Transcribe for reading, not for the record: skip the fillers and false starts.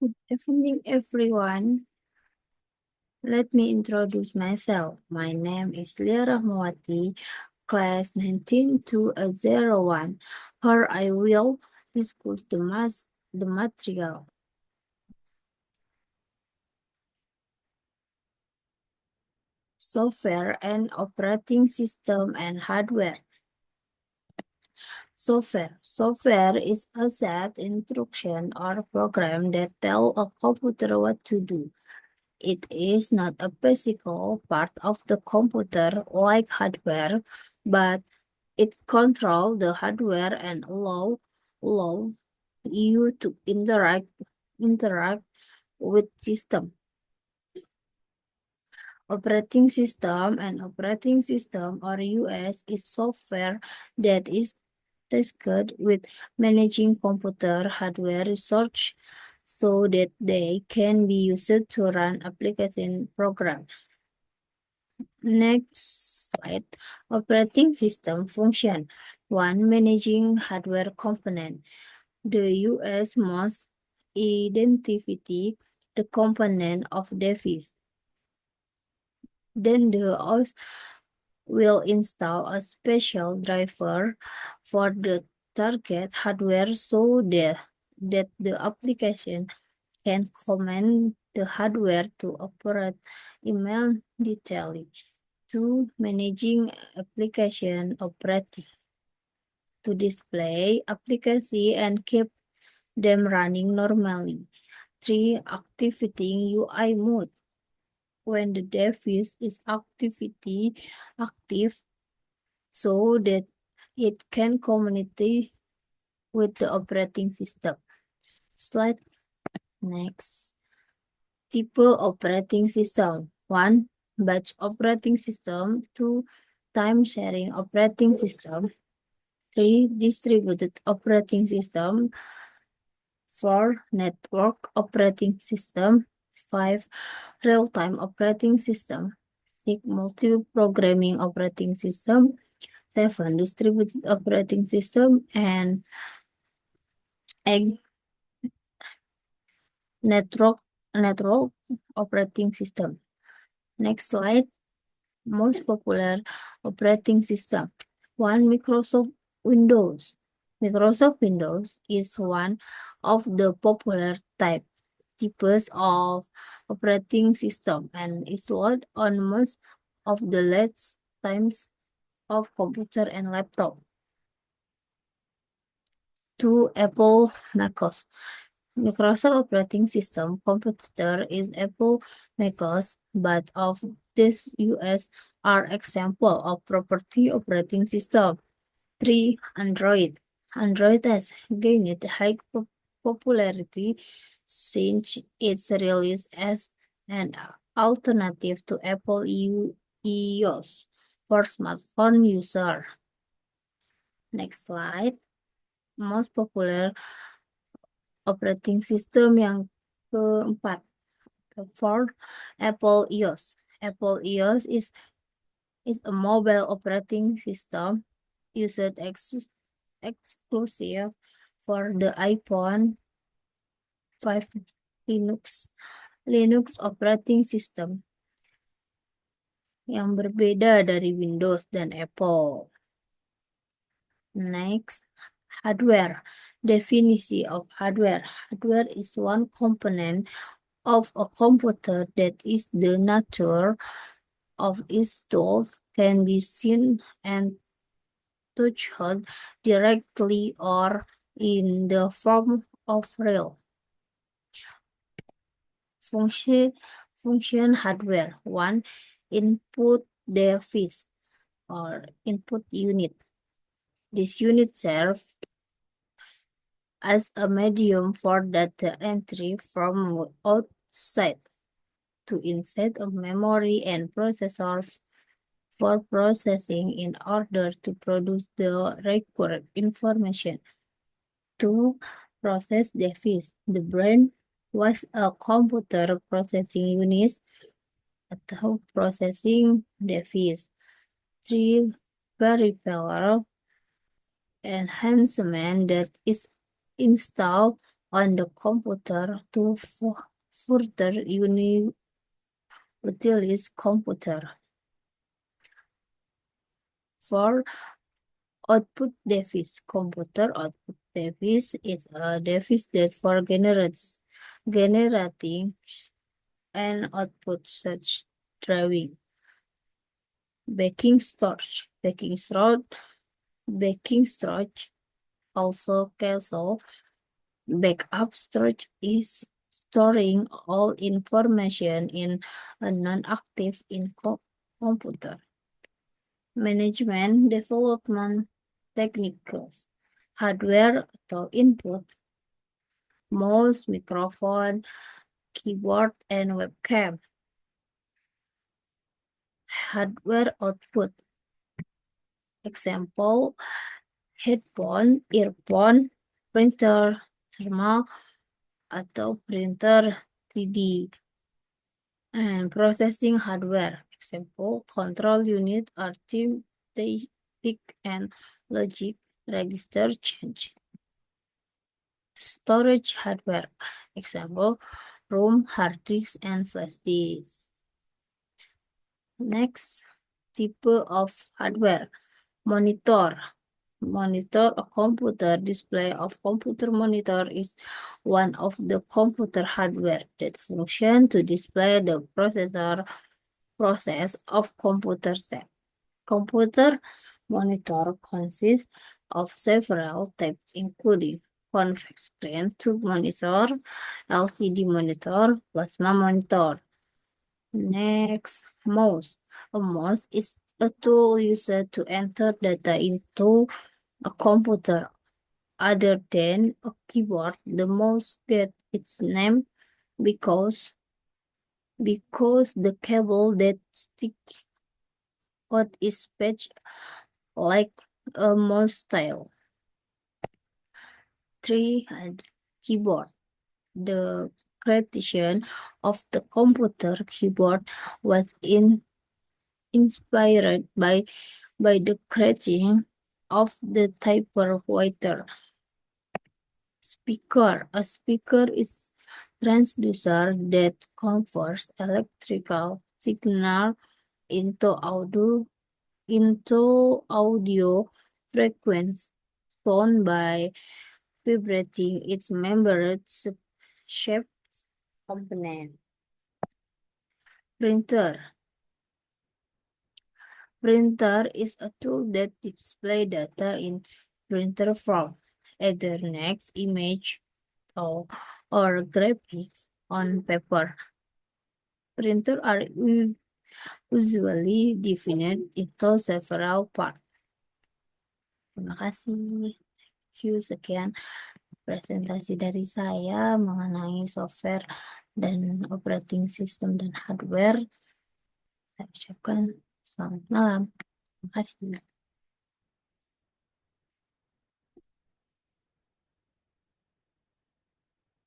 Good evening, everyone. Let me introduce myself. My name is Lia Rahmawati, class 19201. Here I will discuss the material. Software and operating system and hardware. Software is a set instruction or program that tell a computer what to do. It is not a physical part of the computer like hardware, but it controls the hardware and allow you to interact with system. Operating system or OS is software that is tasked with managing computer hardware resource so that they can be used to run application program. Next slide. Operating system function. One, managing hardware component. The US must identify the component of device. Then the OS will install a special driver for the target hardware so that the application can command the hardware to operate immediately. To managing application operating to display application and keep them running normally. 3. Activating UI mode. When the device is active so that it can communicate with the operating system. Slide next. Type operating system. 1. Batch operating system. 2. Time sharing operating system. 3. Distributed operating system. 4. Network operating system. 5. Real-time operating system. 6. Multi-programming operating system. 7. Distributed operating system. And 8. Network operating system. Next slide. Most popular operating system. 1. Microsoft Windows. Microsoft Windows is one of the popular types of operating system and is used on most of the latest times of computer and laptop. 2. Apple macOS. Microsoft operating system computer is Apple macOS, but of this US are example of property operating system. 3. Android. Android has gained high popularity since its release as an alternative to Apple iOS for smartphone user. Next slide. Most popular operating system yang keempat. For Apple iOS. Apple iOS is a mobile operating system used exclusive for the iPhone 5 Linux operating system yang berbeda dari Windows dan Apple. Next, hardware. Definisi of hardware. Hardware is one component of a computer that is the nature of its tools can be seen and touched directly or in the form of real. Function hardware. 1. Input device or input unit. This unit serves as a medium for data entry from outside to inside a memory and processor for processing in order to produce the required information. 2. Process device. The brain was a computer processing unit atau processing device. 3. Peripheral enhancement that is installed on the computer to further utilize computer. For output device, computer output device is a device that for generating and output such driving. Backing storage. Backing storage, also cancel. Backup storage is storing all information in a non-active computer. Management development techniques. Hardware atau input. Mouse, microphone, keyboard, and webcam. Hardware output. Example, headphone, earphone, printer, thermal, atau printer 3D. And processing hardware. Example, control unit, arithmetic, and logic register change. Storage hardware. Example, ROM, hard disk, and flash disk. Next, type of hardware. Monitor. Monitor, a computer display of computer monitor is one of the computer hardware that function to display the process of computer set. Computer monitor consists of several types including convex screen, tube monitor, LCD monitor, plasma monitor. Next, mouse. A mouse is a tool used to enter data into a computer. Other than a keyboard, the mouse gets its name because the cable that sticks out is patched like a mouse style. 3. Keyboard. The creation of the computer keyboard was inspired by the creation of the typewriter. Speaker. A speaker is transducer that converts electrical signal into audio frequency sound by vibrating its membered shape component. Printer. Printer is a tool that displays data in printer form, either text, image, or graphics on paper. Printer are usually divided into several parts. Terima kasih. Thank you. Sekian presentasi dari saya mengenai software dan operating system dan hardware. Saya ucapkan selamat malam. Terima kasih.